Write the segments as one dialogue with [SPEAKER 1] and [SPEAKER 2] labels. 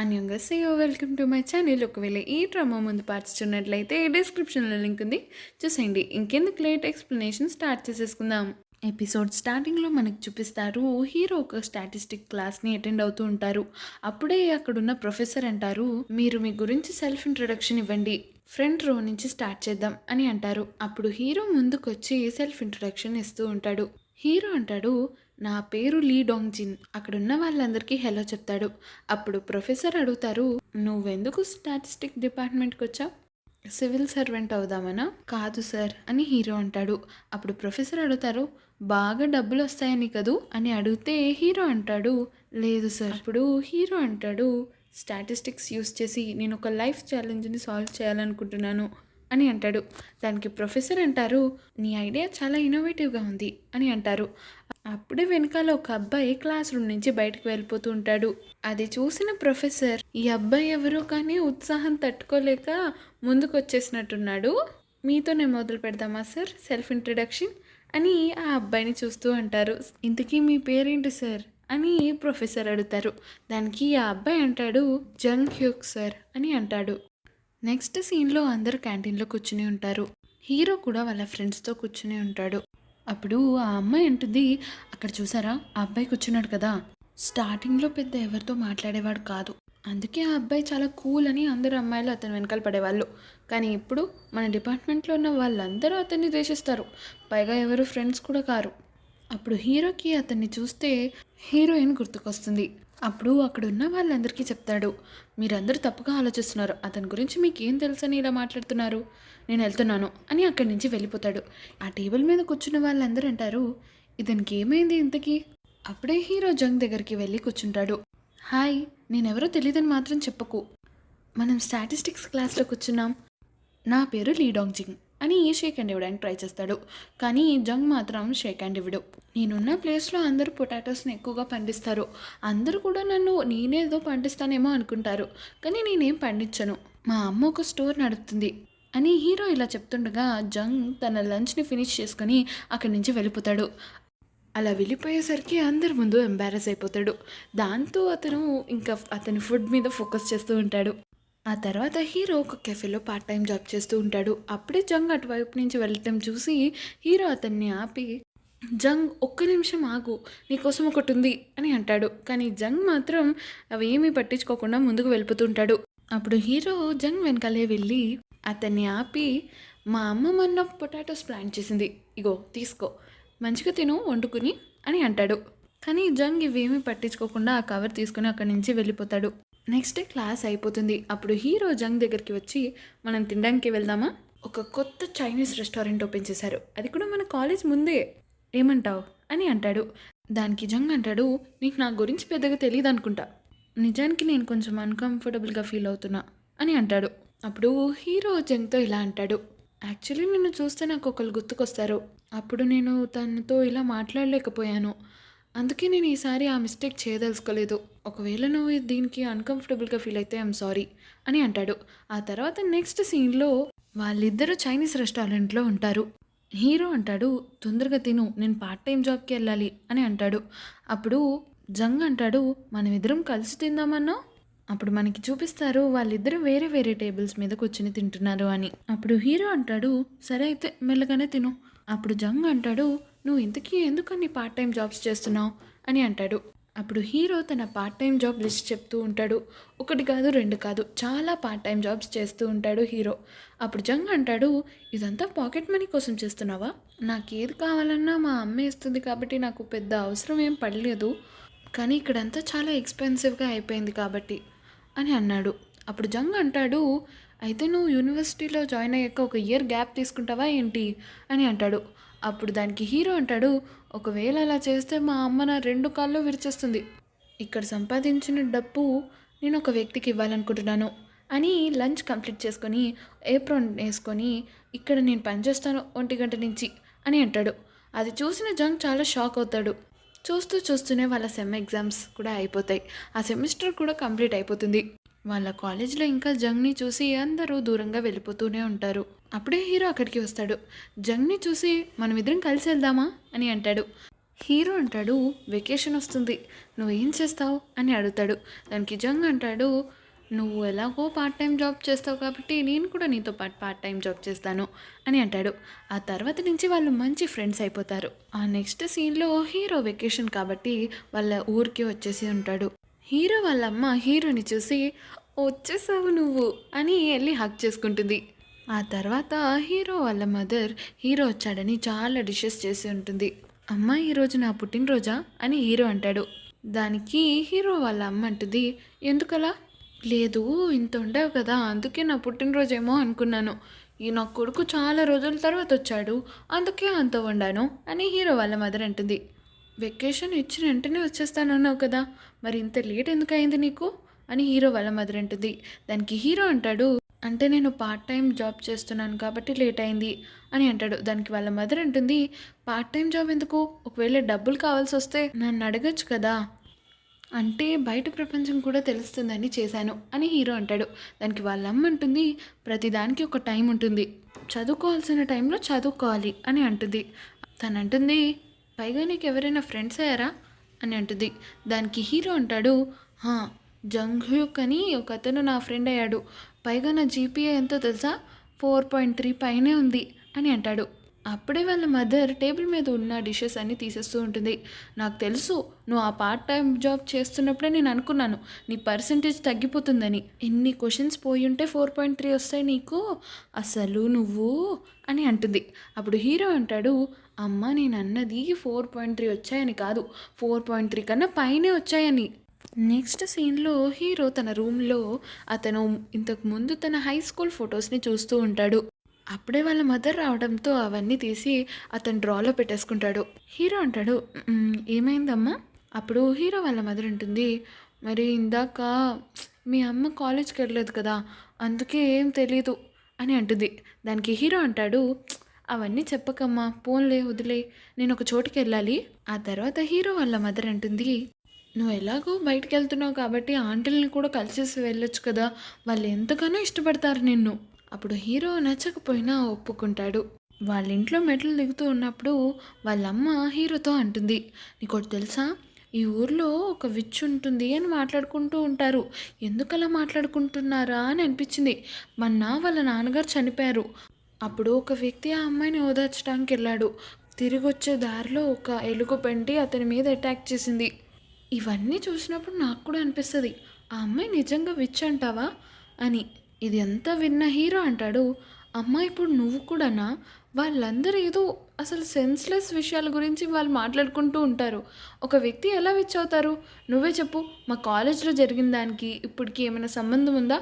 [SPEAKER 1] అంగస్సయ్యో welcome to my channel. ఒకవేళ ఈ drama ముందు పార్ట్స్ చూడనట్లయితే డిస్క్రిప్షన్లో లింక్ ఉంది, చూసేయండి. ఇంకెందుకు లేట్ ఎక్స్ప్లెనేషన్ స్టార్ట్ చేసేసుకుందాం. ఎపిసోడ్ స్టార్టింగ్లో మనకు చూపిస్తారు, హీరో ఒక స్టాటిస్టిక్ క్లాస్ని అటెండ్ అవుతూ ఉంటారు. అప్పుడే అక్కడున్న ప్రొఫెసర్ అంటారు, మీరు మీ గురించి సెల్ఫ్ ఇంట్రొడక్షన్ ఇవ్వండి, ఫ్రంట్ రో నుంచి స్టార్ట్ చేద్దాం అని అంటారు. అప్పుడు హీరో ముందుకొచ్చి సెల్ఫ్ ఇంట్రొడక్షన్ ఇస్తూ ఉంటాడు. హీరో అంటాడు, నా పేరు లీ డాంగ్ జిన్. అక్కడున్న వాళ్ళందరికీ హెలో చెప్తాడు. అప్పుడు ప్రొఫెసర్ అడుగుతారు, నువ్వెందుకు స్టాటిస్టిక్ డిపార్ట్మెంట్కి వచ్చావు? సివిల్ సర్వెంట్ అవుదామనా? కాదు సార్ అని హీరో అంటాడు. అప్పుడు ప్రొఫెసర్ అడుగుతారు, బాగా డబ్బులు వస్తాయని కదూ అని అడిగితే హీరో అంటాడు, లేదు సార్. అప్పుడు హీరో అంటాడు, స్టాటిస్టిక్స్ యూస్ చేసి నేను ఒక లైఫ్ ఛాలెంజ్ని సాల్వ్ చేయాలనుకుంటున్నాను అని అంటాడు. దానికి ప్రొఫెసర్ అంటారు, నీ ఐడియా చాలా ఇన్నోవేటివ్గా ఉంది అని అంటారు. అప్పుడే వెనకాల ఒక అబ్బాయి క్లాస్ రూమ్ నుంచి బయటకు వెళ్ళిపోతూ ఉంటాడు. అది చూసిన ప్రొఫెసర్, ఈ అబ్బాయి ఎవరో కానీ ఉత్సాహం తట్టుకోలేక ముందుకు వచ్చేసినట్టున్నాడు, మీతోనే మొదలు పెడదామా సార్ సెల్ఫ్ ఇంట్రడక్షన్ అని ఆ అబ్బాయిని చూస్తూ అంటారు. ఇంతకీ మీ పేరేంటి సార్ అని ప్రొఫెసర్ అడుగుతారు. దానికి ఆ అబ్బాయి అంటాడు, జంగ్ హ్యూక్ సార్ అని అంటాడు. నెక్స్ట్ సీన్లో అందరూ క్యాంటీన్లో కూర్చుని ఉంటారు. హీరో కూడా వాళ్ళ ఫ్రెండ్స్తో కూర్చుని ఉంటాడు. అప్పుడు ఆ అమ్మాయి అంటుంది, అక్కడ చూసారా ఆ అబ్బాయి కూర్చున్నాడు కదా, స్టార్టింగ్లో పెద్ద ఎవరితో మాట్లాడేవాడు కాదు, అందుకే ఆ అబ్బాయి చాలా కూల్ అని అందరు అమ్మాయిలు అతను వెనకాల పడేవాళ్ళు. కానీ ఇప్పుడు మన డిపార్ట్మెంట్లో ఉన్న వాళ్ళందరూ అతన్ని ద్వేషిస్తారు, పైగా ఎవరు ఫ్రెండ్స్ కూడా కారు. అప్పుడు హీరోకి అతన్ని చూస్తే హీరోయిన్ గుర్తుకొస్తుంది. అప్పుడు అక్కడ ఉన్న వాళ్ళందరికీ చెప్తాడు, మీరందరూ తప్పుగా ఆలోచిస్తున్నారు, అతని గురించి మీకు ఏం తెలుసని ఇలా మాట్లాడుతున్నారు, నేను వెళ్తున్నాను అని అక్కడి నుంచి వెళ్ళిపోతాడు. ఆ టేబుల్ మీద కూర్చున్న వాళ్ళందరూ అంటారు, ఇతనికి ఏమైంది ఇంతకీ? అప్పుడే హీరో జంగ్ దగ్గరికి వెళ్ళి కూర్చుంటాడు. హాయ్, నేనెవరో తెలియదని మాత్రం చెప్పకు, మనం స్టాటిస్టిక్స్ క్లాస్లో కూర్చున్నాం, నా పేరు లీ డాంగ్ జింగ్ అని షేక్ హ్యాండ్ ఇవ్వడానికి ట్రై చేస్తాడు. కానీ జంగ్ మాత్రం షేక్ హ్యాండ్ ఇవ్వడు. నేనున్న ప్లేస్లో అందరూ పొటాటోస్ని ఎక్కువగా పండిస్తారు, అందరూ కూడా నన్ను నేనేదో పండిస్తానేమో అనుకుంటారు, కానీ నేనేం పండించను, మా అమ్మ ఒక స్టోర్ నడుపుతుంది అని హీరో ఇలా చెప్తుండగా జంగ్ తన లంచ్ని ఫినిష్ చేసుకొని అక్కడి నుంచి వెళ్ళిపోతాడు. అలా వెళ్ళిపోయేసరికి అందరి ముందు ఎంబారస్ అయిపోతాడు. దాంతో అతను ఇంకా అతని ఫుడ్ మీద ఫోకస్ చేస్తూ ఉంటాడు. ఆ తర్వాత హీరో ఒక కెఫేలో పార్ట్ టైం జాబ్ చేస్తూ ఉంటాడు. అప్పుడే జంగ్ అటువైపు నుంచి వెళ్ళటం చూసి హీరో అతన్ని ఆపి, జంగ్ ఒక్క నిమిషం ఆగు, నీకోసం ఒకటి ఉంది అని అంటాడు. కానీ జంగ్ మాత్రం అవి ఏమీ పట్టించుకోకుండా ముందుకు వెళ్ళిపోతుంటాడు. అప్పుడు హీరో జంగ్ వెనకాలే వెళ్ళి అతన్ని ఆపి, మా అమ్మ మొన్న పొటాటోస్ ప్లాంట్ చేసింది, ఇగో తీసుకో, మంచిగా తిను వండుకుని అని అంటాడు. కానీ జంగ్ ఇవేమీ పట్టించుకోకుండా ఆ కవర్ తీసుకుని అక్కడి నుంచి వెళ్ళిపోతాడు. నెక్స్ట్ డే క్లాస్ అయిపోతుంది. అప్పుడు హీరో జంగ్ దగ్గరికి వచ్చి, మనం తినడానికి వెళ్దామా, ఒక కొత్త చైనీస్ రెస్టారెంట్ ఓపెన్ చేశారు, అది కూడా మన కాలేజ్ ముందే, ఏమంటావు అని అంటాడు. దానికి జంగ్ అంటాడు, నీకు నా గురించి పెద్దగా తెలియదు అనుకుంటా, నిజానికి నేను కొంచెం అన్కంఫర్టబుల్గా ఫీల్ అవుతున్నా అని అంటాడు. అప్పుడు హీరో జంగ్తో ఇలా అంటాడు, యాక్చువల్లీ నిన్ను చూస్తే నాకు ఒకరు గుర్తుకొస్తారు, అప్పుడు నేను తనతో ఇలా మాట్లాడలేకపోయాను, అందుకే నేను ఈసారి ఆ మిస్టేక్ చేయదలుచుకోలేదు, ఒకవేళ నువ్వు దీనికి అన్కంఫర్టబుల్గా ఫీల్ అయితే ఐఎమ్ సారీ అని అంటాడు. ఆ తర్వాత నెక్స్ట్ సీన్లో వాళ్ళిద్దరూ చైనీస్ రెస్టారెంట్లో ఉంటారు. హీరో అంటాడు, తొందరగా తిను, నేను పార్ట్ టైం జాబ్కి వెళ్ళాలి అని అంటాడు. అప్పుడు జంగ్ అంటాడు, మనమిద్దరం కలిసి తిందామన్నా. అప్పుడు మనకి చూపిస్తారు వాళ్ళిద్దరూ వేరే వేరే టేబుల్స్ మీద కూర్చుని తింటున్నారు అని. అప్పుడు హీరో అంటాడు, సరే అయితే మెల్లగానే తిను. అప్పుడు జంగ్ అంటాడు, నువ్వు ఇంతకీ ఎందుకని పార్ట్ టైం జాబ్స్ చేస్తున్నావు అని అంటాడు. అప్పుడు హీరో తన పార్ట్ టైం జాబ్ లిస్ట్ చెప్తూ ఉంటాడు. ఒకటి కాదు రెండు కాదు, చాలా పార్ట్ టైం జాబ్స్ చేస్తూ ఉంటాడు హీరో. అప్పుడు జంగ్ అంటాడు, ఇదంతా పాకెట్ మనీ కోసం చేస్తున్నావా? నాకు ఏది కావాలన్నా మా అమ్మ ఇస్తుంది కాబట్టి నాకు పెద్ద అవసరం ఏం పడలేదు, కానీ ఇక్కడంతా చాలా ఎక్స్పెన్సివ్గా అయిపోయింది కాబట్టి అని అన్నాడు. అప్పుడు జంగ్ అంటాడు, అయితే నువ్వు యూనివర్సిటీలో జాయిన్ అయ్యాక ఒక ఇయర్ గ్యాప్ తీసుకుంటావా ఏంటి అని అంటాడు. అప్పుడు దానికి హీరో అంటాడు, ఒకవేళ అలా చేస్తే మా అమ్మ నా రెండు కాళ్ళు విరిచేస్తుంది, ఇక్కడ సంపాదించిన డబ్బు నేను ఒక వ్యక్తికి ఇవ్వాలనుకుంటున్నాను అని లంచ్ కంప్లీట్ చేసుకొని ఏప్రాన్ వేసుకొని, ఇక్కడ నేను పనిచేస్తాను 1 గంట నుంచి అని అంటాడు. అది చూసిన జంగ్ చాలా షాక్ అవుతాడు. చూస్తూనే వాళ్ళ సెమ్ ఎగ్జామ్స్ కూడా అయిపోతాయి, ఆ సెమిస్టర్ కూడా కంప్లీట్ అయిపోతుంది. వాళ్ళ కాలేజ్లో ఇంకా జంగ్ని చూసి అందరూ దూరంగా వెళ్ళిపోతూనే ఉంటారు. అప్పుడే హీరో అక్కడికి వస్తాడు. జంగ్ని చూసి మనమిద్దరం కలిసి వెళ్దామా అని అంటాడు. హీరో అంటాడు, వెకేషన్ వస్తుంది, నువ్వేం చేస్తావు అని అడుగుతాడు. దానికి జంగ్ అంటాడు, నువ్వు ఎలాగో పార్ట్ టైం జాబ్ చేస్తావు కాబట్టి నేను కూడా నీతో పాటు పార్ట్ టైం జాబ్ చేస్తాను అని అంటాడు. ఆ తర్వాత నుంచి వాళ్ళు మంచి ఫ్రెండ్స్ అయిపోతారు. ఆ నెక్స్ట్ సీన్లో హీరో వెకేషన్ కాబట్టి వాళ్ళ ఊరికి వచ్చేసి ఉంటాడు. హీరో వాళ్ళ అమ్మ హీరోని చూసి, వచ్చేసావు నువ్వు అని వెళ్ళి హగ్ చేసుకుంటుంది. ఆ తర్వాత హీరో వాళ్ళ మదర్ హీరో వచ్చాడని చాలా డిషెస్ చేసి ఉంటుంది. అమ్మ ఈరోజు నా పుట్టినరోజా అని హీరో అంటాడు. దానికి హీరో వాళ్ళ అమ్మ అంటుంది, ఎందుకలా? లేదు, ఇంత ఉండవు కదా, అందుకే నా పుట్టినరోజేమో అనుకున్నాను. ఈ నా కొడుకు చాలా రోజుల తర్వాత వచ్చాడు, అందుకే అంత వండాను అని హీరో వాళ్ళ మదర్ అంటుంది. వెకేషన్ ఇచ్చిన వెంటనే వచ్చేస్తానన్నావు కదా, మరి ఇంత లేట్ ఎందుకు అయింది నీకు అని హీరో వాళ్ళ మదర్ అంటుంది. దానికి హీరో అంటాడు, అంటే నేను పార్ట్ టైం జాబ్ చేస్తున్నాను కాబట్టి లేట్ అయింది అని అంటాడు. దానికి వాళ్ళ మదర్ అంటుంది, పార్ట్ టైం జాబ్ ఎందుకు, ఒకవేళ డబ్బులు కావాల్సి వస్తే నన్ను అడగచ్చు కదా, అంటే బయట ప్రపంచం కూడా తెలుస్తుందని చేశాను అని హీరో అంటాడు. దానికి వాళ్ళ అమ్మ అంటుంది, ప్రతిదానికి ఒక టైం ఉంటుంది, చదువుకోవాల్సిన టైంలో చదువుకోవాలి అని అంటుంది. తను అంటుంది, పైగా నీకు ఎవరైనా ఫ్రెండ్స్ అయ్యారా అని అంటుంది. దానికి హీరో అంటాడు, జంగ్హ్యూక్ అని ఒక అతను నా ఫ్రెండ్ అయ్యాడు, పైగా నా జీపీఏ ఎంతో తెలుసా, 4.3 పైనే ఉంది అని అంటాడు. అప్పుడే వాళ్ళ మదర్ టేబుల్ మీద ఉన్న డిషెస్ అన్నీ తీసేస్తూ ఉంటుంది. నాకు తెలుసు, నువ్వు ఆ పార్ట్ టైం జాబ్ చేస్తున్నప్పుడే నేను అనుకున్నాను నీ పర్సంటేజ్ తగ్గిపోతుందని. ఎన్ని క్వశ్చన్స్ పోయి ఉంటే 4.3 వస్తాయి నీకు, అసలు నువ్వు అని అంటుంది. అప్పుడు హీరో అంటాడు, అమ్మ నేను అన్నది 4.3 వచ్చాయని కాదు, 4.3 కన్నా పైనే వచ్చాయని. నెక్స్ట్ సీన్లో హీరో తన రూమ్లో అతను ఇంతకుముందు తన హై స్కూల్ ఫొటోస్ని చూస్తూ ఉంటాడు. అప్పుడే వాళ్ళ మదర్ రావడంతో అవన్నీ తీసి అతను డ్రాలో పెట్టేసుకుంటాడు. హీరో అంటాడు, ఏమైందమ్మా? అప్పుడు హీరో వాళ్ళ మదర్ ఉంటుంది, మరి ఇందాక మీ అమ్మ కాలేజ్కి వెళ్ళలేదు కదా, అందుకే ఏం తెలీదు అని అంటుంది. దానికి హీరో అంటాడు, అవన్నీ చెప్పకమ్మా, పోన్లే వదిలే, నేను ఒక చోటుకి వెళ్ళాలి. ఆ తర్వాత హీరో వాళ్ళ మదర్ అంటుంది, నువ్వు ఎలాగో బయటికి వెళ్తున్నావు కాబట్టి ఆంటీలని కూడా కలిసేసి వెళ్ళొచ్చు కదా, వాళ్ళు ఎంతగానో ఇష్టపడతారు నిన్ను. అప్పుడు హీరో నచ్చకపోయినా ఒప్పుకుంటాడు. వాళ్ళ ఇంట్లో మెట్లు దిగుతూ ఉన్నప్పుడు వాళ్ళమ్మ హీరోతో అంటుంది, నీకోటి తెలుసా, ఈ ఊర్లో ఒక విచ్ ఉంటుంది అని మాట్లాడుకుంటూ ఉంటారు, ఎందుకలా మాట్లాడుకుంటున్నారా అని అనిపించింది. మొన్న వాళ్ళ నాన్నగారు చనిపోయారు, అప్పుడు ఒక వ్యక్తి ఆ అమ్మాయిని ఓదార్చడానికి వెళ్ళాడు, తిరిగి వచ్చే దారిలో ఒక ఎలుగు పెంటి అతని మీద అటాక్ చేసింది. ఇవన్నీ చూసినప్పుడు నాకు కూడా అనిపిస్తుంది, ఆ అమ్మాయి నిజంగా విచ్ అంటావా అని. ఇది అంతా విన్న హీరో అంటాడు, అమ్మ ఇప్పుడు నువ్వు కూడానా? వాళ్ళందరూ ఏదో అసలు సెన్స్లెస్ విషయాల గురించి వాళ్ళు మాట్లాడుకుంటూ ఉంటారు, ఒక వ్యక్తి ఎలా విచ్ అవుతారు? నువ్వే చెప్పు, మా కాలేజ్లో జరిగిన దానికి ఇప్పటికి ఏమైనా సంబంధం ఉందా?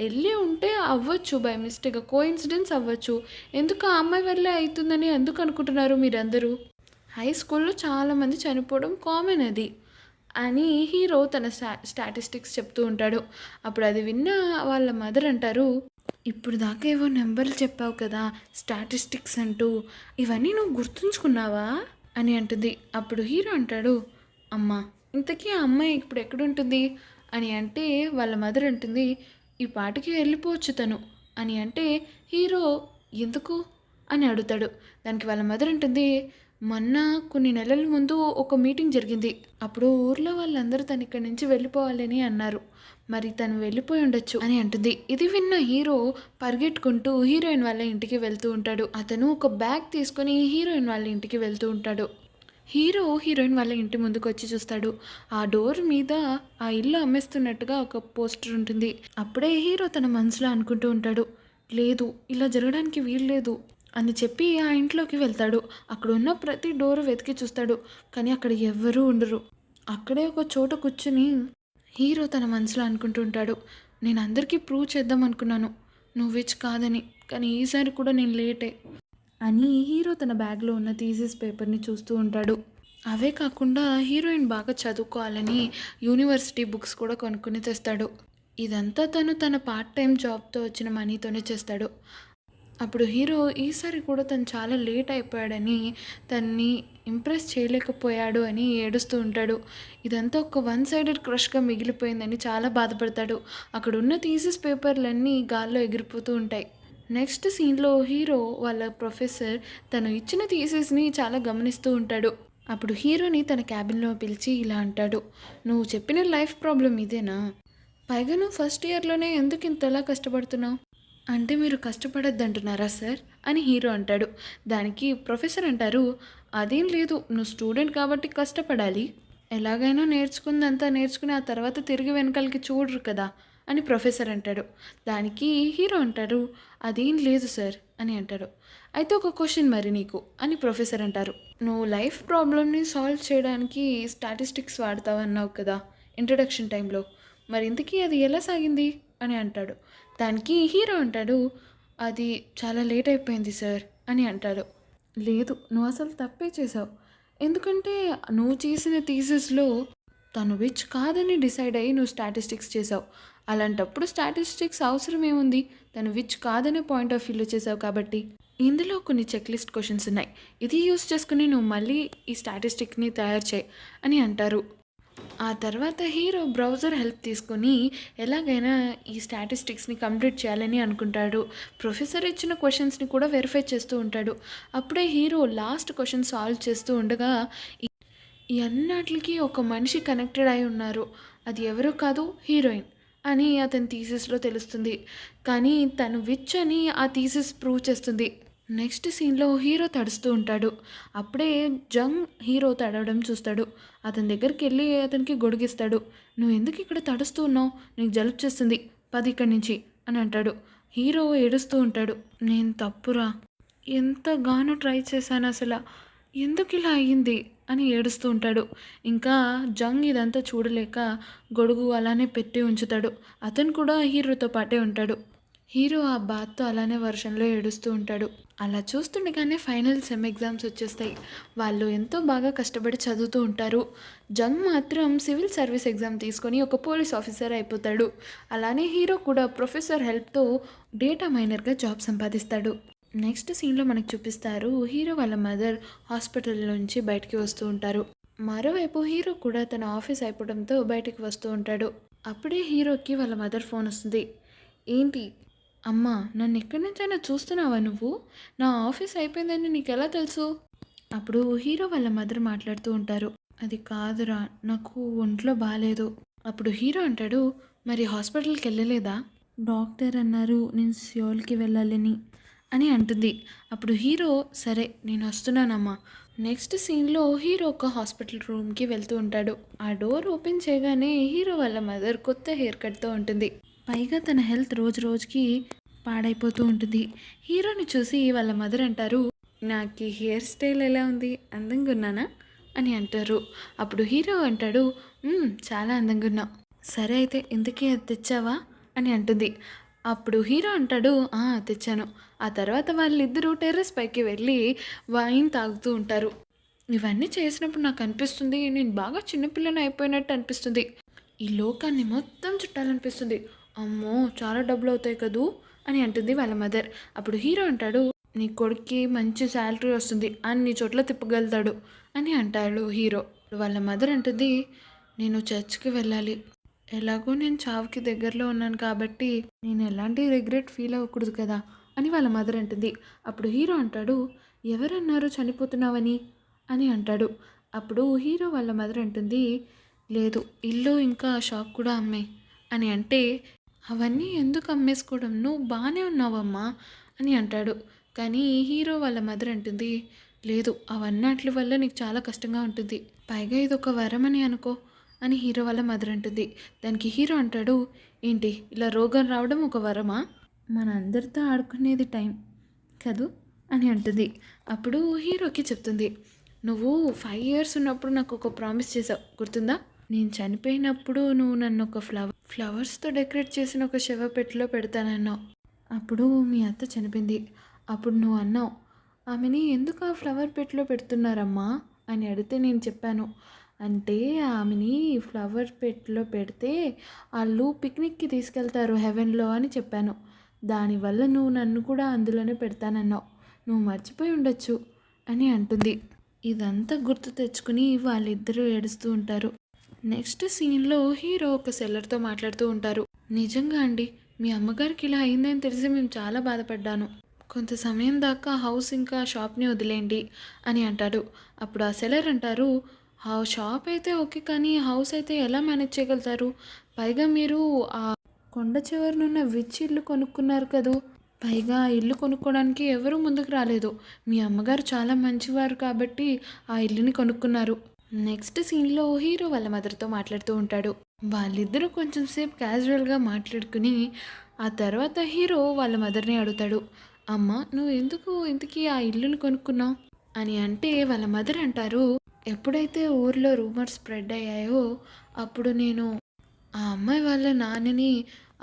[SPEAKER 1] వెళ్ళి ఉంటే అవ్వచ్చు, బై మిస్టేక్ కోఇన్సిడెన్స్ అవ్వచ్చు, ఎందుకు ఆ అమ్మాయి వల్లే అవుతుందని ఎందుకు అనుకుంటున్నారు మీరందరూ? హై స్కూల్లో చాలామంది చనిపోవడం కామన్ అది అని హీరో తన స్టాటిస్టిక్స్ చెప్తూ ఉంటాడు. అప్పుడు అది విన్న వాళ్ళ మదర్ అంటారు, ఇప్పుడు దాకా ఏవో నెంబర్లు చెప్పావు కదా స్టాటిస్టిక్స్ అంటూ, ఇవన్నీ నువ్వు గుర్తుంచుకున్నావా అని అంటుంది. అప్పుడు హీరో అంటాడు, అమ్మా ఇంతకీ ఆ అమ్మాయి ఇప్పుడు ఎక్కడుంటుంది అని అంటే వాళ్ళ మదర్ అంటుంది, ఈ పాటికి వెళ్ళిపోవచ్చు తను అని అంటే హీరో ఎందుకు అని అడుగుతాడు. దానికి వాళ్ళ మదర్ అంటుంది, మొన్న కొన్ని నెలల ముందు ఒక మీటింగ్ జరిగింది, అప్పుడు ఊర్లో వాళ్ళందరూ తను ఇక్కడి నుంచి వెళ్ళిపోవాలని అన్నారు, మరి తను వెళ్ళిపోయి ఉండొచ్చు అని అంటుంది. ఇది విన్న హీరో పరిగెట్టుకుంటూ హీరోయిన్ వాళ్ళ ఇంటికి వెళ్తూ ఉంటాడు. అతను ఒక బ్యాగ్ తీసుకొని హీరోయిన్ వాళ్ళ ఇంటికి వెళ్తూ ఉంటాడు. హీరో హీరోయిన్ వాళ్ళ ఇంటి ముందుకు వచ్చి చూస్తాడు. ఆ డోర్ మీద ఆ ఇల్లు అమ్మేస్తున్నట్టుగా ఒక పోస్టర్ ఉంటుంది. అప్పుడే హీరో తన మనసులో అనుకుంటూ ఉంటాడు, లేదు ఇలా జరగడానికి వీల్లేదు అని చెప్పి ఆ ఇంట్లోకి వెళ్తాడు. అక్కడ ఉన్న ప్రతి డోరు వెతికి చూస్తాడు, కానీ అక్కడ ఎవ్వరూ ఉండరు. అక్కడే ఒక చోట కూర్చుని హీరో తన మనసులో అనుకుంటూ ఉంటాడు, నేను అందరికీ ప్రూవ్ చేద్దాం అనుకున్నాను నువ్వు విచ్ కాదని, కానీ ఈసారి కూడా నేను లేటే అని హీరో తన బ్యాగ్లో ఉన్న థీసిస్ పేపర్ని చూస్తూ ఉంటాడు. అవే కాకుండా హీరోయిన్ బాగా చదువుకోవాలని యూనివర్సిటీ బుక్స్ కూడా కొనుక్కుని తెస్తాడు. ఇదంతా తను తన పార్ట్ టైం జాబ్తో వచ్చిన మనీతోనే చేస్తాడు. అప్పుడు హీరో ఈసారి కూడా తను చాలా లేట్ అయిపోయాడని, తన్ని ఇంప్రెస్ చేయలేకపోయాడు అని ఏడుస్తూ ఉంటాడు. ఇదంతా ఒక వన్ సైడెడ్ క్రష్గా మిగిలిపోయిందని చాలా బాధపడతాడు. అక్కడ ఉన్న థీసిస్ పేపర్లన్నీ గాల్లో ఎగిరిపోతూ ఉంటాయి. నెక్స్ట్ సీన్లో హీరో వాళ్ళ ప్రొఫెసర్ తను ఇచ్చిన థీసిస్ని చాలా గమనిస్తూ ఉంటాడు. అప్పుడు హీరోని తన క్యాబిన్లో పిలిచి ఇలా అంటాడు, నువ్వు చెప్పిన లైఫ్ ప్రాబ్లం ఇదేనా? పైగా నువ్వు ఫస్ట్ ఇయర్లోనే ఎందుకు ఇంతలా కష్టపడుతున్నావు? అంటే మీరు కష్టపడొద్దంటున్నారా సార్ అని హీరో అంటాడు. దానికి ప్రొఫెసర్ అంటారు, అదేం లేదు, నువ్వు స్టూడెంట్ కాబట్టి కష్టపడాలి. ఎలాగైనా నేర్చుకుందంతా నేర్చుకుని ఆ తర్వాత తిరిగి వెనకాలకి చూడరు కదా అని ప్రొఫెసర్ అంటాడు. దానికి హీరో అంటారు, అదేం లేదు సార్ అని అంటాడు. అయితే ఒక క్వశ్చన్ మరి నీకు అని ప్రొఫెసర్ అంటారు. నువ్వు లైఫ్ ప్రాబ్లమ్ని సాల్వ్ చేయడానికి స్టాటిస్టిక్స్ వాడతావన్నావు కదా ఇంట్రడక్షన్ టైంలో, మరి ఇంతకీ అది ఎలా సాగింది అని అంటాడు. దానికి హీరో అంటాడు, అది చాలా లేట్ అయిపోయింది సార్ అని అంటాడు. లేదు, నువ్వు అసలు తప్పే చేసావు. ఎందుకంటే నువ్వు చేసిన థీసిస్లో తను విచ్ కాదని డిసైడ్ అయ్యి నువ్వు స్టాటిస్టిక్స్ చేసావు. అలాంటప్పుడు స్టాటిస్టిక్స్ అవసరం ఏముంది? తను విచ్ కాదనే పాయింట్ ఆఫ్ వ్యూలో చేసావు కాబట్టి. ఇందులో కొన్ని చెక్ లిస్ట్ క్వశ్చన్స్ ఉన్నాయి, ఇది యూస్ చేసుకుని నువ్వు మళ్ళీ ఈ స్టాటిస్టిక్ని తయారు చేయి అని అంటారు. ఆ తర్వాత హీరో బ్రౌజర్ హెల్ప్ తీసుకొని ఎలాగైనా ఈ స్టాటిస్టిక్స్ని కంప్లీట్ చేయాలని అనుకుంటాడు. ప్రొఫెసర్ ఇచ్చిన క్వశ్చన్స్ని కూడా వెరిఫై చేస్తూ ఉంటాడు. అప్పుడే హీరో లాస్ట్ క్వశ్చన్ సాల్వ్ చేస్తూ ఉండగా ఈ అన్నిటికి ఒక మనిషి కనెక్టెడ్ అయి ఉన్నారు, అది ఎవరో కాదు, హీరోయిన్ అని అతని థీసిస్లో తెలుస్తుంది. కానీ తను విచ్ అని ఆ థీసిస్ ప్రూవ్ చేస్తుంది. నెక్స్ట్ సీన్లో హీరో తడుస్తూ ఉంటాడు. అప్పుడే జంగ్ హీరో తడవడం చూస్తాడు. అతని దగ్గరికి వెళ్ళి అతనికి గొడిగిస్తాడు. నువ్వు ఎందుకు ఇక్కడ తడుస్తూ ఉన్నావు? నీకు జలుబు చేస్తుంది, పది ఇక్కడి నుంచి అని అంటాడు. హీరో ఏడుస్తూ ఉంటాడు. నేను తప్పురా, ఎంతగానో ట్రై చేశాను, అసలు ఎందుకు ఇలా అయ్యింది అని ఏడుస్తూ ఉంటాడు. ఇంకా జంగ్ ఇదంతా చూడలేక గొడుగు అలానే పెట్టి ఉంచుతాడు. అతను కూడా హీరోతో పాటే ఉంటాడు. హీరో ఆ బాధతో అలానే వర్షంలో ఏడుస్తూ ఉంటాడు. అలా చూస్తుండగానే ఫైనల్ సెమ్ ఎగ్జామ్స్ వచ్చేస్తాయి. వాళ్ళు ఎంతో బాగా కష్టపడి చదువుతూ ఉంటారు. జంగ్ మాత్రం సివిల్ సర్వీస్ ఎగ్జామ్ తీసుకొని ఒక పోలీస్ ఆఫీసర్ అయిపోతాడు. అలానే హీరో కూడా ప్రొఫెసర్ హెల్ప్తో డేటా మైనర్గా జాబ్ సంపాదిస్తాడు. నెక్స్ట్ సీన్లో మనకు చూపిస్తారు, హీరో వాళ్ళ మదర్ హాస్పిటల్ నుంచి బయటికి వస్తూ ఉంటారు. మరోవైపు హీరో కూడా తన ఆఫీస్ అయిపోవడంతో బయటికి వస్తూ ఉంటాడు. అప్పుడే హీరోకి వాళ్ళ మదర్ ఫోన్ వస్తుంది. ఏంటి అమ్మా, నన్ను ఎక్కడి నుంచైనా చూస్తున్నావా నువ్వు? నా ఆఫీస్ అయిపోయిందని నీకు ఎలా తెలుసు? అప్పుడు హీరో వాళ్ళ మదర్ మాట్లాడుతూ ఉంటారు. అది కాదురా, నాకు ఒంట్లో బాగాలేదు. అప్పుడు హీరో అంటాడు, మరి హాస్పిటల్కి వెళ్ళలేదా? డాక్టర్ అన్నారు నేను సియోల్కి వెళ్ళాలని అని అంటుంది. అప్పుడు హీరో సరే నేను వస్తున్నానమ్మా. నెక్స్ట్ సీన్లో హీరో ఒక హాస్పిటల్ రూమ్కి వెళ్తూ ఉంటాడు. ఆ డోర్ ఓపెన్ చేయగానే హీరో వాళ్ళ మదర్ కొత్త హెయిర్ కట్తో ఉంటుంది. పైగా తన హెల్త్ రోజు రోజుకి పాడైపోతూ ఉంటుంది. హీరోని చూసి వాళ్ళ మదర్ అంటారు, నాకు ఈ హెయిర్ స్టైల్ ఎలా ఉంది, అందంగా ఉన్నానా అని అంటారు. అప్పుడు హీరో అంటాడు, చాలా అందంగా ఉన్నావు. సరే అయితే ఇంతకీ అది తెచ్చావా అని అంటుంది. అప్పుడు హీరో అంటాడు, తెచ్చాను. ఆ తర్వాత వాళ్ళిద్దరూ టెర్రస్ పైకి వెళ్ళి వైన్ తాగుతూ ఉంటారు. ఇవన్నీ చేసినప్పుడు నాకు అనిపిస్తుంది, నేను బాగా చిన్నపిల్లని అయిపోయినట్టు అనిపిస్తుంది. ఈ లోకాన్ని మొత్తం చుట్టాలనిపిస్తుంది. అమ్మో, చాలా డబ్బులు అవుతాయి కదూ అని అంటుంది వాళ్ళ మదర్. అప్పుడు హీరో అంటాడు, నీ కొడుక్కి మంచి శాలరీ వస్తుంది, అన్ని చోట్ల తిప్పగలుగుతాడు అని అంటాడు హీరో. వాళ్ళ మదర్ అంటుంది, నేను చర్చ్కి వెళ్ళాలి, ఎలాగో నేను చావుకి దగ్గరలో ఉన్నాను కాబట్టి నేను ఎలాంటి రిగ్రెట్ ఫీల్ అవ్వకూడదు కదా అని వాళ్ళ మదర్ అంటుంది. అప్పుడు హీరో అంటాడు, ఎవరన్నారు చనిపోతున్నావని అని అంటాడు. అప్పుడు హీరో వాళ్ళ మదర్ అంటుంది, లేదు, ఇల్లు ఇంకా షాప్ కూడా అమ్మాయి అని అంటే, అవన్నీ ఎందుకు అమ్మేసుకోవడం, నువ్వు బాగానే ఉన్నావమ్మా అని అంటాడు. కానీ హీరో వాళ్ళ మదర్ అంటుంది, లేదు, అవన్నట్ల వల్ల నీకు చాలా కష్టంగా ఉంటుంది, పైగా ఇది ఒక వరం అని అనుకో అని హీరో వాళ్ళ మదర్ అంటుంది. దానికి హీరో అంటాడు, ఏంటి ఇలా రోగం రావడం ఒక వరమా? మన అందరితో ఆడుకునేది టైం కదూ అని అంటుంది. అప్పుడు హీరోకి చెప్తుంది, నువ్వు 5 years ఉన్నప్పుడు నాకు ఒక ప్రామిస్ చేసావు, గుర్తుందా? నేను చనిపోయినప్పుడు నువ్వు నన్ను ఒక ఫ్లవర్స్తో డెకరేట్ చేసిన ఒక శవపెట్టెలో పెడతానన్నావు. అప్పుడు మీ అత్త చనిపోయింది. అప్పుడు నువ్వు అన్నావు, ఆమెని ఎందుకు ఆ ఫ్లవర్ పెట్టెలో పెడుతున్నారమ్మా అని అడిగితే నేను చెప్పాను, అంటే ఆమెని ఫ్లవర్ పెట్లో పెడితే వాళ్ళు పిక్నిక్కి తీసుకెళ్తారు హెవెన్లో అని చెప్పాను. దానివల్ల నువ్వు నన్ను కూడా అందులోనే పెడతానన్నావు, నువ్వు మర్చిపోయి ఉండొచ్చు అని అంటుంది. ఇదంతా గుర్తు తెచ్చుకుని వాళ్ళిద్దరూ ఏడుస్తూ ఉంటారు. నెక్స్ట్ సీన్లో హీరో ఒక సెల్లర్తో మాట్లాడుతూ ఉంటారు. నిజంగా అండి, మీ అమ్మగారికి ఇలా అయిందని తెలిసి మేము చాలా బాధపడ్డాను. కొంత సమయం దాకా హౌస్ ఇంకా షాప్ని వదిలేయండి అని అంటాడు. అప్పుడు ఆ సెల్లర్ అంటారు, షాప్ అయితే ఓకే, కానీ హౌస్ అయితే ఎలా మేనేజ్ చేయగలుగుతారు? పైగా మీరు ఆ కొండ చివరనున్న విచ్ ఇల్లు కొనుక్కున్నారు కదూ. పైగా ఆ ఇల్లు కొనుక్కోవడానికి ఎవరూ ముందుకు రాలేదు. మీ అమ్మగారు చాలా మంచివారు కాబట్టి ఆ ఇల్లుని కొనుక్కున్నారు. నెక్స్ట్ సీన్లో హీరో వాళ్ళ మదర్తో మాట్లాడుతూ ఉంటాడు. వాళ్ళిద్దరూ కొంచెం సేపు క్యాజువల్గా మాట్లాడుకుని ఆ తర్వాత హీరో వాళ్ళ మదర్ని అడుగుతాడు, అమ్మ నువ్వు ఎందుకు ఇంతకీ ఆ ఇల్లుని కొనుక్కున్నావు అని. అంటే వాళ్ళ మదర్ అంటారు, ఎప్పుడైతే ఊర్లో రూమర్స్ స్ప్రెడ్ అయ్యాయో అప్పుడు నేను ఆ అమ్మాయి వాళ్ళ నాన్నని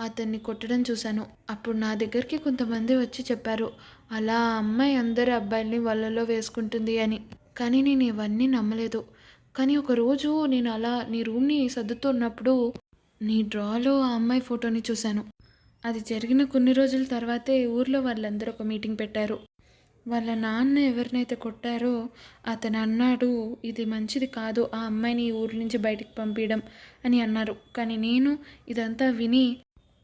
[SPEAKER 1] అతన్ని కొట్టడం చూశాను. అప్పుడు నా దగ్గరికి కొంతమంది వచ్చి చెప్పారు, అలా ఆ అమ్మాయి అందరి అబ్బాయిల్ని వలలో వేసుకుంటుంది అని. కానీ నేను ఇవన్నీ నమ్మలేదు. కానీ ఒకరోజు నేను అలా నీ రూమ్ని సర్దుతున్నప్పుడు నీ డ్రాలో ఆ అమ్మాయి ఫోటోని చూశాను. అది జరిగిన కొన్ని రోజుల తర్వాతే ఊర్లో వాళ్ళందరూ ఒక మీటింగ్ పెట్టారు. వాళ్ళ నాన్న ఎవరినైతే కొట్టారో అతను అన్నాడు, ఇది మంచిది కాదు ఆ అమ్మాయిని ఈ ఊరి నుంచి బయటికి పంపించడం అని అన్నారు. కానీ నేను ఇదంతా విని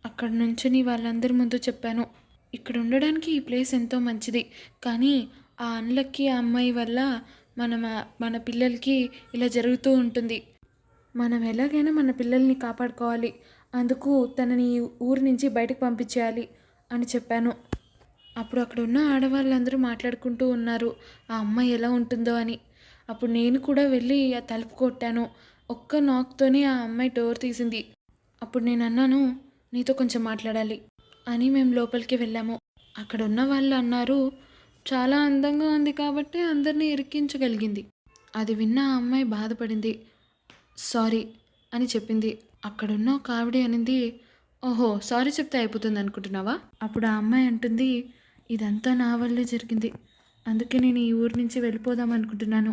[SPEAKER 1] అక్కడి నుంచుని వాళ్ళందరి ముందు చెప్పాను, ఇక్కడ ఉండడానికి ఈ ప్లేస్ ఎంతో మంచిది, కానీ ఆ అన్లక్కీ ఆ అమ్మాయి వల్ల మన పిల్లలకి ఇలా జరుగుతూ ఉంటుంది. మనం ఎలాగైనా మన పిల్లల్ని కాపాడుకోవాలి, అందుకు తనని ఈ ఊరి నుంచి బయటకు పంపించేయాలి అని చెప్పాను. అప్పుడు అక్కడ ఉన్న ఆడవాళ్ళందరూ మాట్లాడుకుంటూ ఉన్నారు ఆ అమ్మాయి ఎలా ఉంటుందో అని. అప్పుడు నేను కూడా వెళ్ళి ఆ తలుపు కొట్టాను. ఒక్క నాక్తోనే ఆ అమ్మాయి డోర్ తీసింది. అప్పుడు నేను అన్నాను, నీతో కొంచెం మాట్లాడాలి అని. మేము లోపలికి వెళ్ళాము. అక్కడ ఉన్న వాళ్ళు అన్నారు, చాలా అందంగా ఉంది కాబట్టి అందరినీ ఇరికించగలిగింది. అది విన్న ఆ అమ్మాయి బాధపడింది. సారీ అని చెప్పింది. అక్కడున్న ఒక ఆవిడ అనింది, ఓహో సారీ చెప్తే అయిపోతుంది అనుకుంటున్నావా? అప్పుడు ఆ అమ్మాయి అంటుంది, ఇదంతా నా వల్లే జరిగింది, అందుకే నేను ఈ ఊరి నుంచి వెళ్ళిపోదాం అనుకుంటున్నాను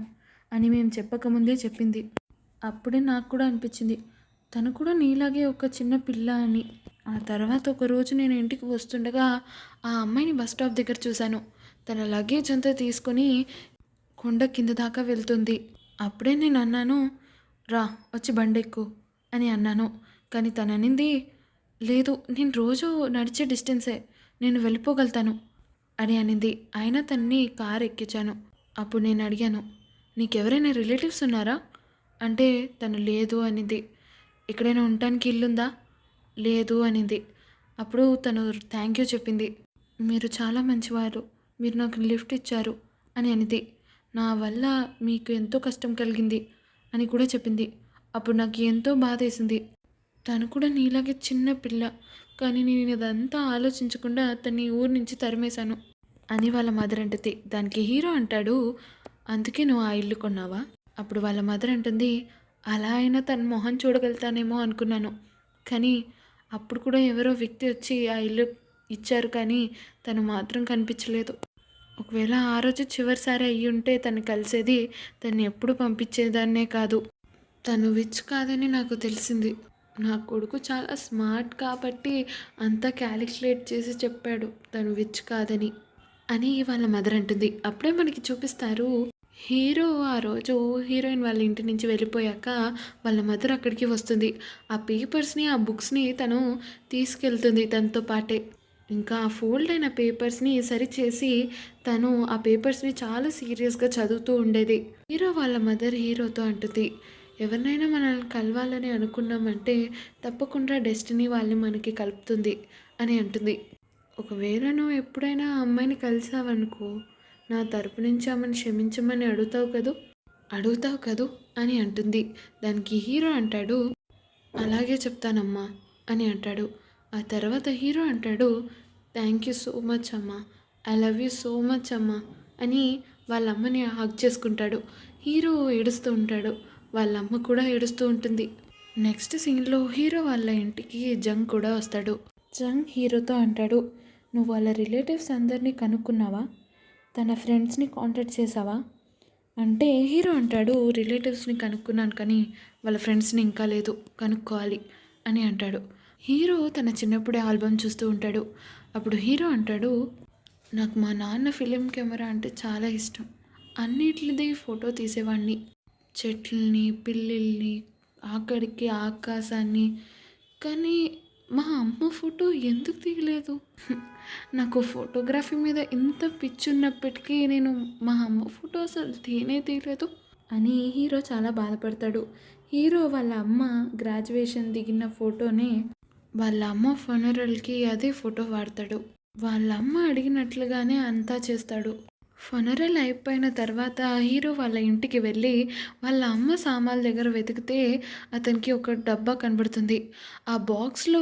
[SPEAKER 1] అని మేము చెప్పకముందే చెప్పింది. అప్పుడే నాకు కూడా అనిపించింది తను కూడా నీలాగే ఒక చిన్న పిల్ల అని. ఆ తర్వాత ఒకరోజు నేను ఇంటికి వస్తుండగా ఆ అమ్మాయిని బస్ స్టాప్ దగ్గర చూశాను. తన లగేజ్ అంతా తీసుకొని కొండ కింద దాకా వెళ్తుంది. అప్పుడే నేను అన్నాను, రా వచ్చి బండెక్కు అని అన్నాను. కానీ తను అనింది, లేదు నేను రోజు నడిచే డిస్టెన్సే, నేను వెళ్ళిపోగలుగుతాను అని అనింది. అయినా తన్ని కారు ఎక్కించాను. అప్పుడు నేను అడిగాను, నీకెవరైనా రిలేటివ్స్ ఉన్నారా అంటే తను లేదు అనింది. ఎక్కడైనా ఉండటానికి ఇల్లుందా? లేదు అనింది. అప్పుడు తను థ్యాంక్ యూ చెప్పింది. మీరు చాలా మంచివారు, మీరు నాకు లిఫ్ట్ ఇచ్చారు అని అనింది. నా వల్ల మీకు ఎంతో కష్టం కలిగింది అని కూడా చెప్పింది. అప్పుడు నాకు ఎంతో బాధేసింది. తను కూడా నీలాగే చిన్న పిల్ల, కానీ నేను ఇదంతా ఆలోచించకుండా తన్ని ఊరి నుంచి తరిమేశాను అని వాళ్ళ మదర్ అంటుంది. దానికి హీరో అంటాడు, అందుకే నువ్వు ఆ ఇల్లు కొన్నావా? అప్పుడు వాళ్ళ మదర్ అంటుంది, అలా అయినా తన మొహం చూడగలుగుతానేమో అనుకున్నాను, కానీ అప్పుడు కూడా ఎవరో వ్యక్తి వచ్చి ఆ ఇల్లు ఇచ్చారు, కానీ తను మాత్రం కనిపించలేదు. ఒకవేళ ఆ రోజు చివరిసారి అయ్యి ఉంటే తను కలిసేది, తను ఎప్పుడు పంపించేదాన్నే కాదు. తను విచ్ కాదని నాకు తెలిసింది. నా కొడుకు చాలా స్మార్ట్ కాబట్టి అంతా క్యాలిక్యులేట్ చేసి చెప్పాడు తను విచ్ కాదని అని వాళ్ళ మదర్ అంటుంది. అప్పుడే మనకి చూపిస్తారు, హీరో ఆ రోజు హీరోయిన్ వాళ్ళ ఇంటి నుంచి వెళ్ళిపోయాక వాళ్ళ మదర్ అక్కడికి వస్తుంది. ఆ పేపర్స్ని ఆ బుక్స్ని తను తీసుకెళ్తుంది తనతో పాటే. ఇంకా ఆ ఫోల్డ్ అయిన పేపర్స్ని సరిచేసి తను ఆ పేపర్స్ని చాలా సీరియస్గా చదువుతూ ఉండేది. హీరో వాళ్ళ మదర్ హీరోతో అంటుంది, ఎవరినైనా మనల్ని కలవాలని అనుకున్నామంటే తప్పకుండా డెస్టినీ వాళ్ళని మనకి కలుపుతుంది అని అంటుంది. ఒకవేళ నువ్వు ఎప్పుడైనా ఆ అమ్మాయిని కలిసావనుకో, నా తరపు నుంచి ఆమెను క్షమించమని అడుగుతావు కదూ అని అంటుంది. దానికి హీరో అంటాడు, అలాగే చెప్తానమ్మా అని అంటాడు. ఆ తర్వాత హీరో అంటాడు, థ్యాంక్ యూ సో మచ్ అమ్మా, I love you so much అమ్మా అని వాళ్ళ అమ్మని హగ్ చేసుకుంటాడు. హీరో ఏడుస్తూ ఉంటాడు, వాళ్ళ అమ్మ కూడా ఏడుస్తూ ఉంటుంది. నెక్స్ట్ సీన్లో హీరో వాళ్ళ ఇంటికి జంగ్ కూడా వస్తాడు. జంగ్ హీరోతో అంటాడు, నువ్వు వాళ్ళ రిలేటివ్స్ అందరినీ కనుక్కున్నావా? తన ఫ్రెండ్స్ని కాంటాక్ట్ చేసావా అంటే హీరో అంటాడు, రిలేటివ్స్ని కనుక్కున్నాను కానీ వాళ్ళ ఫ్రెండ్స్ని ఇంకా లేదు, కనుక్కోవాలి అని అంటాడు. హీరో తన చిన్నప్పుడే ఆల్బమ్ చూస్తూ ఉంటాడు. అప్పుడు హీరో అంటాడు, నాకు మా నాన్న ఫిలిం కెమెరా అంటే చాలా ఇష్టం, అన్నిటిది ఫోటో తీసేవాడిని, చెట్లని, పిల్లిల్ని, ఆఖరికి ఆకాశాన్ని. కానీ మా అమ్మ ఫోటో ఎందుకు తీయలేదు? నాకు ఫోటోగ్రఫీ మీద ఇంత పిచ్చున్నప్పటికీ నేను మా అమ్మ ఫోటో అసలు తీయనే తీయలేదు అని హీరో చాలా బాధపడతాడు. హీరో వాళ్ళ అమ్మ గ్రాడ్యుయేషన్ దిగిన ఫోటోని వాళ్ళ అమ్మ ఫనరల్కి అదే ఫోటో వాడతాడు. వాళ్ళ అమ్మ అడిగినట్లుగానే అంతా చేస్తాడు. ఫనరల్ అయిపోయిన తర్వాత హీరో వాళ్ళ ఇంటికి వెళ్ళి వాళ్ళ అమ్మ సామాన్ల దగ్గర వెతికితే అతనికి ఒక డబ్బా కనబడుతుంది. ఆ బాక్స్లో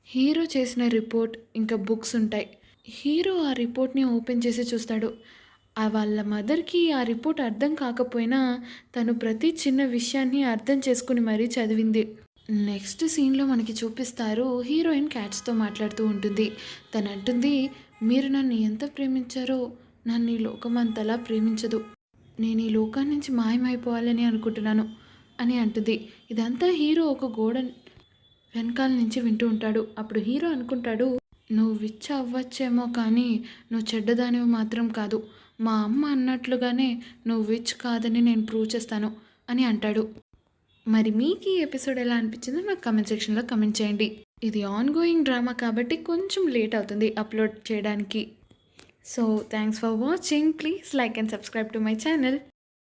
[SPEAKER 1] హీరో చేసిన రిపోర్ట్ ఇంకా బుక్స్ ఉంటాయి. హీరో ఆ రిపోర్ట్ని ఓపెన్ చేసి చూస్తాడు. వాళ్ళ మదర్కి ఆ రిపోర్ట్ అర్థం కాకపోయినా తను ప్రతి చిన్న విషయాన్ని అర్థం చేసుకుని మరీ చదివింది. నెక్స్ట్ సీన్లో మనకి చూపిస్తారు, హీరోయిన్ క్యాట్స్తో మాట్లాడుతూ ఉంటుంది. తను అంటుంది, మీరు నన్ను ఎంత ప్రేమించారో నన్ను ఈ లోకం అంతలా ప్రేమించదు. నేను ఈ లోకాన్ని నుంచి మాయమైపోవాలని అనుకుంటున్నాను అని అంటుంది. ఇదంతా హీరో ఒక గోడ వెనకాల నుంచి వింటూ ఉంటాడు. అప్పుడు హీరో అనుకుంటాడు, నువ్వు విచ్చ అవ్వచ్చేమో కానీ నువ్వు చెడ్డదానివి మాత్రం కాదు. మా అమ్మ అన్నట్లుగానే నువ్వు విచ్ కాదని నేను ప్రూవ్ చేస్తాను అని అంటాడు. మరి మీకు ఈ ఎపిసోడ్ ఎలా అనిపించిందో నాకు కమెంట్ సెక్షన్లో కమెంట్ చేయండి. ఇది ఆన్ గోయింగ్ డ్రామా కాబట్టి కొంచెం లేట్ అవుతుంది అప్లోడ్ చేయడానికి. So thanks for watching. Please like and subscribe to my channel.